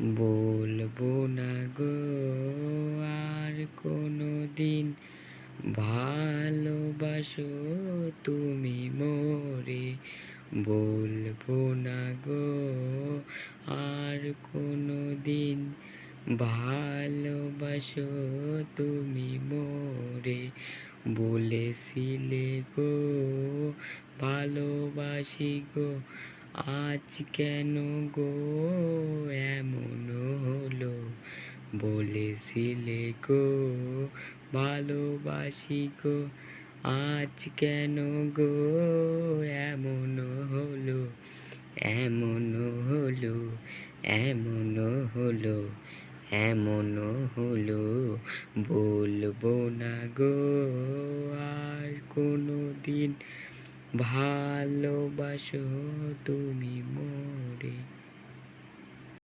বলবো না গো আর কোনোদিন ভালোবাসো তুমি মোরে। বলবো না গো আর কোনোদিন ভালোবাসো তুমি মোরে। বলেছিলে গো ভালোবাসি গো, আজ কেন গো এমন হলো? বলেছিলে গো ভালোবাসি গো, আজ কেন গো এমন হলো? এমন হলো, এমন হলো, এমন হলো। বলবো না গো আর কোনোদিন ভালোবাসো তুমি মোরে।